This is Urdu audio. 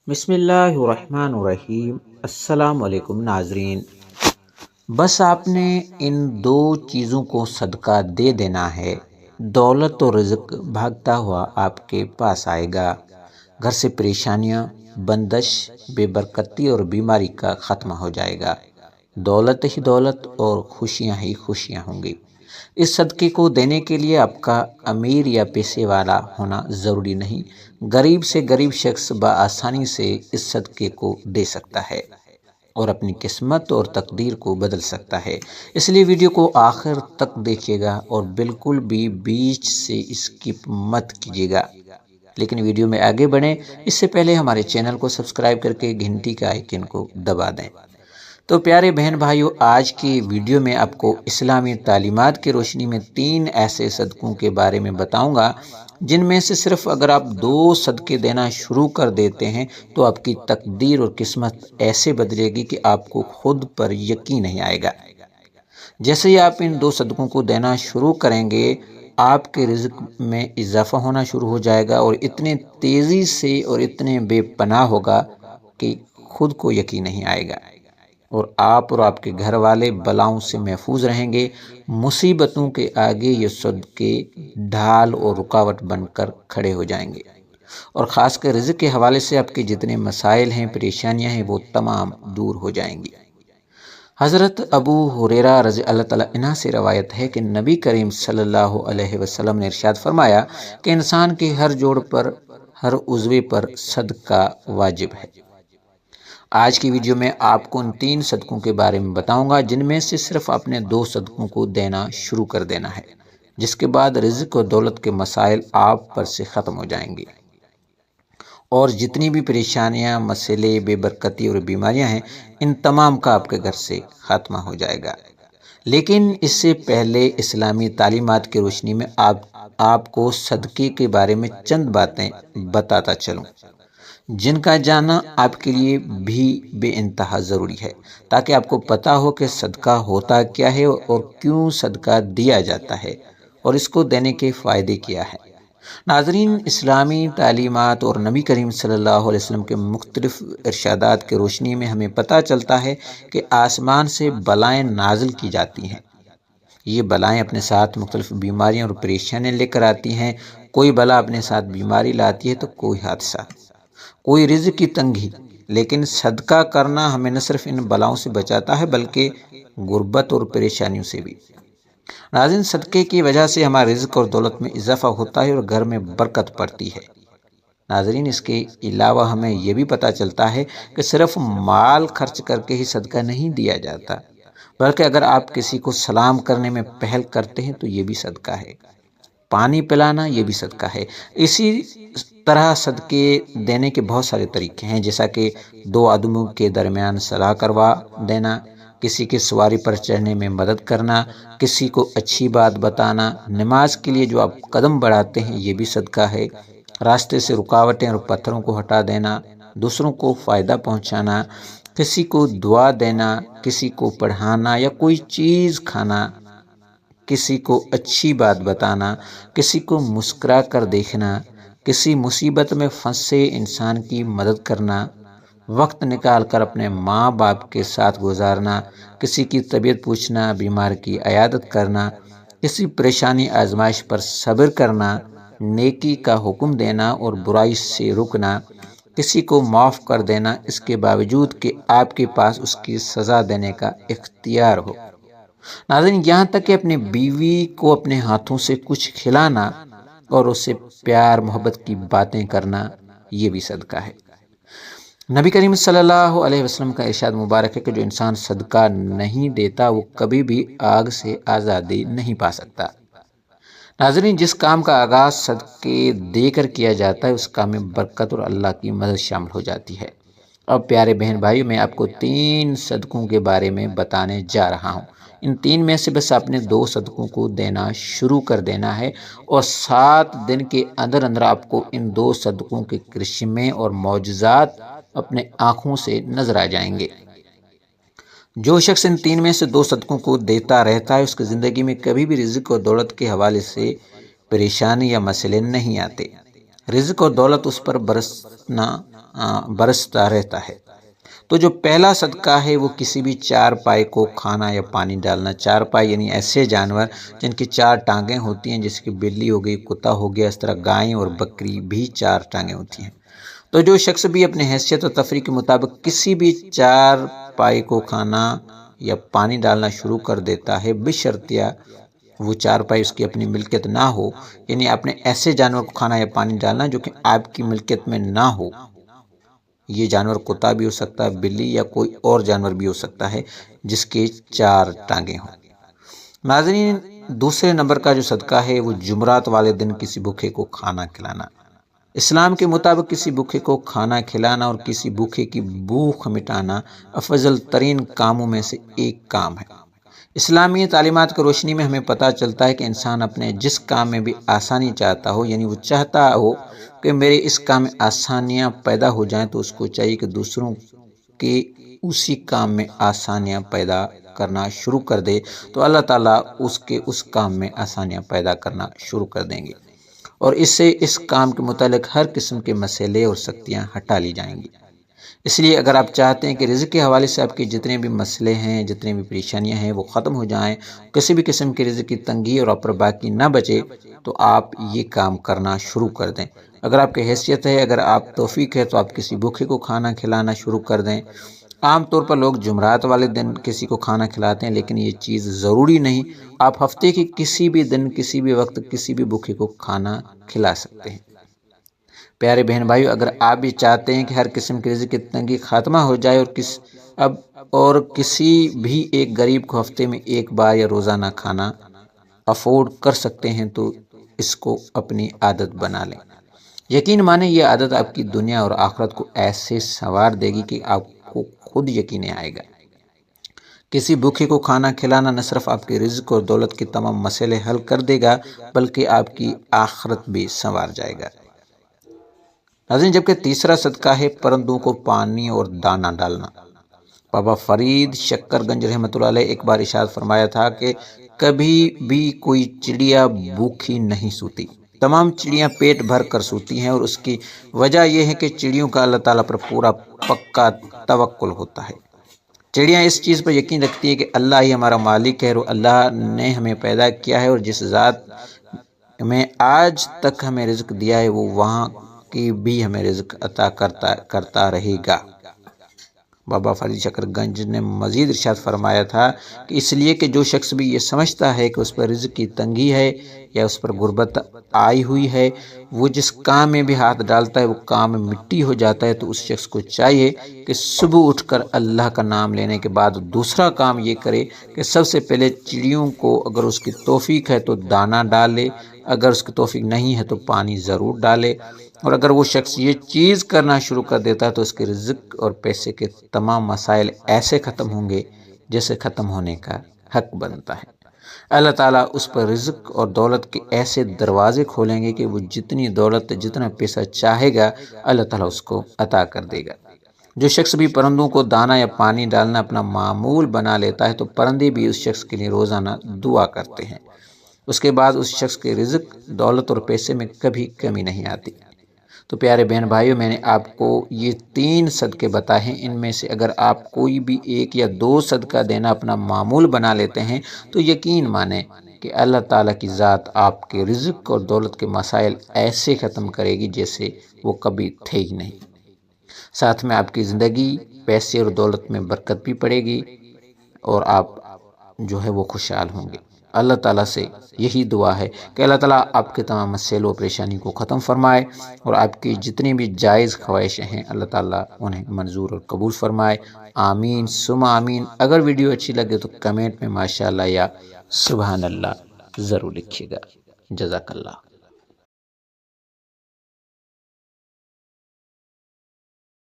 بسم اللہ الرحمن الرحیم۔ السلام علیکم ناظرین۔ بس آپ نے ان دو چیزوں کو صدقہ دے دینا ہے، دولت اور رزق بھاگتا ہوا آپ کے پاس آئے گا۔ گھر سے پریشانیاں، بندش، بے برکتی اور بیماری کا خاتمہ ہو جائے گا۔ دولت ہی دولت اور خوشیاں ہی خوشیاں ہوں گی۔ اس صدقے کو دینے کے لیے آپ کا امیر یا پیسے والا ہونا ضروری نہیں، غریب سے غریب شخص بآسانی سے اس صدقے کو دے سکتا ہے اور اپنی قسمت اور تقدیر کو بدل سکتا ہے۔ اس لیے ویڈیو کو آخر تک دیکھیے گا اور بالکل بھی بیچ سے اسکپ مت کیجیے گا۔ لیکن ویڈیو میں آگے بڑھیں اس سے پہلے ہمارے چینل کو سبسکرائب کر کے گھنٹی کا آئیکن کو دبا دیں۔ تو پیارے بہن بھائیو، آج کی ویڈیو میں آپ کو اسلامی تعلیمات کی روشنی میں 3 ایسے صدقوں کے بارے میں بتاؤں گا جن میں سے صرف اگر آپ 2 صدقے دینا شروع کر دیتے ہیں تو آپ کی تقدیر اور قسمت ایسے بدلے گی کہ آپ کو خود پر یقین نہیں آئے گا۔ جیسے ہی آپ ان 2 صدقوں کو دینا شروع کریں گے، آپ کے رزق میں اضافہ ہونا شروع ہو جائے گا اور اتنے تیزی سے اور اتنے بے پناہ ہوگا کہ خود کو یقین نہیں آئے گا، اور آپ کے گھر والے بلاؤں سے محفوظ رہیں گے۔ مصیبتوں کے آگے یہ صدقے ڈھال اور رکاوٹ بن کر کھڑے ہو جائیں گے، اور خاص کر رزق کے حوالے سے آپ کے جتنے مسائل ہیں، پریشانیاں ہیں، وہ تمام دور ہو جائیں گی۔ حضرت ابو ہریرہ رضی اللہ تعالیٰ عنہ سے روایت ہے کہ نبی کریم صلی اللہ علیہ وسلم نے ارشاد فرمایا کہ انسان کے ہر جوڑ پر، ہر عضو پر صدقہ واجب ہے۔ آج کی ویڈیو میں آپ کو ان 3 صدقوں کے بارے میں بتاؤں گا جن میں سے صرف آپ نے 2 صدقوں کو دینا شروع کر دینا ہے، جس کے بعد رزق اور دولت کے مسائل آپ پر سے ختم ہو جائیں گے، اور جتنی بھی پریشانیاں، مسئلے، بے برکتی اور بیماریاں ہیں، ان تمام کا آپ کے گھر سے خاتمہ ہو جائے گا۔ لیکن اس سے پہلے اسلامی تعلیمات کی روشنی میں آپ کو صدقے کے بارے میں چند باتیں بتاتا چلوں جن کا جاننا آپ کے لیے بھی بے انتہا ضروری ہے، تاکہ آپ کو پتہ ہو کہ صدقہ ہوتا کیا ہے اور کیوں صدقہ دیا جاتا ہے، اور اس کو دینے کے فائدے کیا ہیں۔ ناظرین، اسلامی تعلیمات اور نبی کریم صلی اللہ علیہ وسلم کے مختلف ارشادات کی روشنی میں ہمیں پتہ چلتا ہے کہ آسمان سے بلائیں نازل کی جاتی ہیں۔ یہ بلائیں اپنے ساتھ مختلف بیماریاں اور پریشانیاں لے کر آتی ہیں۔ کوئی بلا اپنے ساتھ بیماری لاتی ہے تو کوئی حادثہ، کوئی رزق کی تنگی، لیکن صدقہ کرنا ہمیں نہ صرف ان بلاؤں سے بچاتا ہے بلکہ غربت اور پریشانیوں سے بھی۔ ناظرین، صدقے کی وجہ سے ہمارے رزق اور دولت میں اضافہ ہوتا ہے اور گھر میں برکت پڑتی ہے۔ ناظرین، اس کے علاوہ ہمیں یہ بھی پتہ چلتا ہے کہ صرف مال خرچ کر کے ہی صدقہ نہیں دیا جاتا، بلکہ اگر آپ کسی کو سلام کرنے میں پہل کرتے ہیں تو یہ بھی صدقہ ہے۔ پانی پلانا یہ بھی صدقہ ہے۔ اسی طرح صدقے دینے کے بہت سارے طریقے ہیں، جیسا کہ 2 آدمیوں کے درمیان صلح کروا دینا، کسی کے سواری پر چڑھنے میں مدد کرنا، کسی کو اچھی بات بتانا، نماز کے لیے جو آپ قدم بڑھاتے ہیں یہ بھی صدقہ ہے، راستے سے رکاوٹیں اور پتھروں کو ہٹا دینا، دوسروں کو فائدہ پہنچانا، کسی کو دعا دینا، کسی کو پڑھانا یا کوئی چیز کھانا، کسی کو اچھی بات بتانا، کسی کو مسکرا کر دیکھنا، کسی مصیبت میں پھنسے انسان کی مدد کرنا، وقت نکال کر اپنے ماں باپ کے ساتھ گزارنا، کسی کی طبیعت پوچھنا، بیمار کی عیادت کرنا، کسی پریشانی آزمائش پر صبر کرنا، نیکی کا حکم دینا اور برائی سے رکنا، کسی کو معاف کر دینا اس کے باوجود کہ آپ کے پاس اس کی سزا دینے کا اختیار ہو۔ ناظرین، یہاں تک کہ اپنی بیوی کو اپنے ہاتھوں سے کچھ کھلانا اور اس سے پیار محبت کی باتیں کرنا یہ بھی صدقہ ہے۔ نبی کریم صلی اللہ علیہ وسلم کا ارشاد مبارک ہے کہ جو انسان صدقہ نہیں دیتا وہ کبھی بھی آگ سے آزادی نہیں پا سکتا۔ ناظرین، جس کام کا آغاز صدقے دے کر کیا جاتا ہے اس کام میں برکت اور اللہ کی مدد شامل ہو جاتی ہے۔ اب پیارے بہن بھائیو، میں آپ کو 3 صدقوں کے بارے میں بتانے جا رہا ہوں۔ ان 3 میں سے بس آپ نے 2 صدقوں کو دینا شروع کر دینا ہے، اور 7 دن کے اندر اندر آپ کو ان 2 صدقوں کے کرشمے اور معجزات اپنے آنکھوں سے نظر آ جائیں گے۔ جو شخص ان 3 میں سے 2 صدقوں کو دیتا رہتا ہے اس کی زندگی میں کبھی بھی رزق اور دولت کے حوالے سے پریشانی یا مسئلے نہیں آتے۔ رزق اور دولت اس پر برسنا برستا رہتا ہے۔ تو جو پہلا صدقہ ہے وہ کسی بھی چار پائے کو کھانا یا پانی ڈالنا۔ چار پائے یعنی ایسے جانور جن کی چار ٹانگیں ہوتی ہیں، جیسے کہ بلی ہو گئی، کتا ہو گیا، اس طرح گائیں اور بکری بھی چار ٹانگیں ہوتی ہیں۔ تو جو شخص بھی اپنے حیثیت اور تفریح کے مطابق کسی بھی چار پائے کو کھانا یا پانی ڈالنا شروع کر دیتا ہے، بشرطیہ وہ چار پائے اس کی اپنی ملکیت نہ ہو، یعنی اپنے ایسے جانور کو کھانا یا پانی ڈالنا جو کہ آپ کی ملکیت میں نہ ہو۔ یہ جانور کتا بھی ہو سکتا ہے، بلی یا کوئی اور جانور بھی ہو سکتا ہے جس کے چار ٹانگیں ہوں۔ ناظرین، دوسرے نمبر کا جو صدقہ ہے وہ جمعرات والے دن کسی بھوکے کو کھانا کھلانا۔ اسلام کے مطابق کسی بھوکے کو کھانا کھلانا اور کسی بھوکے کی بھوک مٹانا افضل ترین کاموں میں سے ایک کام ہے۔ اسلامی تعلیمات کی روشنی میں ہمیں پتہ چلتا ہے کہ انسان اپنے جس کام میں بھی آسانی چاہتا ہو، یعنی وہ چاہتا ہو کہ میرے اس کام میں آسانیاں پیدا ہو جائیں، تو اس کو چاہیے کہ دوسروں کے اسی کام میں آسانیاں پیدا کرنا شروع کر دے، تو اللہ تعالیٰ اس کے اس کام میں آسانیاں پیدا کرنا شروع کر دیں گے، اور اس سے اس کام کے متعلق ہر قسم کے مسئلے اور سختیاں ہٹا لی جائیں گی۔ اس لیے اگر آپ چاہتے ہیں کہ رزق کے حوالے سے آپ کے جتنے بھی مسئلے ہیں، جتنے بھی پریشانیاں ہیں وہ ختم ہو جائیں، کسی بھی قسم کی رزق کی تنگی اور آپ پر باقی نہ بچے، تو آپ یہ کام کرنا شروع کر دیں۔ اگر آپ کی حیثیت ہے، اگر آپ توفیق ہے، تو آپ کسی بھوکے کو کھانا کھلانا شروع کر دیں۔ عام طور پر لوگ جمعرات والے دن کسی کو کھانا کھلاتے ہیں، لیکن یہ چیز ضروری نہیں۔ آپ ہفتے کے کسی بھی دن، کسی بھی وقت، کسی بھی بھوکے کو کھانا کھلا سکتے ہیں۔ پیارے بہن بھائیو، اگر آپ بھی چاہتے ہیں کہ ہر قسم کی رزق کی تنگی خاتمہ ہو جائے اور کسی بھی ایک غریب کو ہفتے میں ایک بار یا روزانہ کھانا افورڈ کر سکتے ہیں، تو اس کو اپنی عادت بنا لیں۔ یقین مانیں، یہ عادت آپ کی دنیا اور آخرت کو ایسے سنوار دے گی کہ آپ کو خود یقین آئے گا۔ کسی بھوکے کو کھانا کھلانا نہ صرف آپ کے رزق اور دولت کے تمام مسئلے حل کر دے گا، بلکہ آپ کی آخرت بھی سنوار جائے گا۔ ناظرین، جبکہ تیسرا صدقہ ہے پرندوں کو پانی اور دانہ ڈالنا۔ بابا فرید شکر گنج رحمۃ اللہ علیہ ایک بار ارشاد فرمایا تھا کہ کبھی بھی کوئی چڑیا بھوکھی نہیں سوتی، تمام چڑیاں پیٹ بھر کر سوتی ہیں، اور اس کی وجہ یہ ہے کہ چڑیوں کا اللہ تعالیٰ پر پورا پکا توکل ہوتا ہے۔ چڑیاں اس چیز پر یقین رکھتی ہے کہ اللہ ہی ہمارا مالک ہے، اور اللہ نے ہمیں پیدا کیا ہے، اور جس ذات میں آج تک ہمیں رزق دیا ہے وہ وہاں کی بھی ہمیں رزق عطا کرتا رہے گا۔ بابا فرید شکر گنج نے مزید ارشاد فرمایا تھا کہ اس لیے کہ جو شخص بھی یہ سمجھتا ہے کہ اس پر رزق کی تنگی ہے یا اس پر غربت آئی ہوئی ہے، وہ جس کام میں بھی ہاتھ ڈالتا ہے وہ کام مٹی ہو جاتا ہے، تو اس شخص کو چاہیے کہ صبح اٹھ کر اللہ کا نام لینے کے بعد دوسرا کام یہ کرے کہ سب سے پہلے چڑیوں کو اگر اس کی توفیق ہے تو دانہ ڈالے، اگر اس کی توفیق نہیں ہے تو پانی ضرور ڈالے، اور اگر وہ شخص یہ چیز کرنا شروع کر دیتا ہے تو اس کے رزق اور پیسے کے تمام مسائل ایسے ختم ہوں گے جیسے ختم ہونے کا حق بنتا ہے۔ اللہ تعالیٰ اس پر رزق اور دولت کے ایسے دروازے کھولیں گے کہ وہ جتنی دولت، جتنا پیسہ چاہے گا اللہ تعالیٰ اس کو عطا کر دے گا۔ جو شخص بھی پرندوں کو دانہ یا پانی ڈالنا اپنا معمول بنا لیتا ہے، تو پرندے بھی اس شخص کے لیے روزانہ دعا کرتے ہیں۔ اس کے بعد اس شخص کے رزق، دولت اور پیسے میں کبھی کمی نہیں آتی۔ تو پیارے بہن بھائیوں، میں نے آپ کو یہ 3 صدقے بتائے ہیں، ان میں سے اگر آپ کوئی بھی 1 یا 2 صدقہ دینا اپنا معمول بنا لیتے ہیں تو یقین مانیں کہ اللہ تعالیٰ کی ذات آپ کے رزق اور دولت کے مسائل ایسے ختم کرے گی جیسے وہ کبھی تھے ہی نہیں۔ ساتھ میں آپ کی زندگی، پیسے اور دولت میں برکت بھی پڑے گی، اور آپ جو ہے وہ خوشحال ہوں گے۔ اللہ تعالیٰ سے یہی دعا ہے کہ اللہ تعالیٰ آپ کے تمام مسائل و پریشانی کو ختم فرمائے، اور آپ کی جتنی بھی جائز خواہشیں ہیں اللہ تعالیٰ انہیں منظور اور قبول فرمائے۔ آمین ثم آمین۔ اگر ویڈیو اچھی لگے تو کمنٹ میں ماشاءاللہ یا سبحان اللہ ضرور لکھیے گا۔ جزاک اللہ۔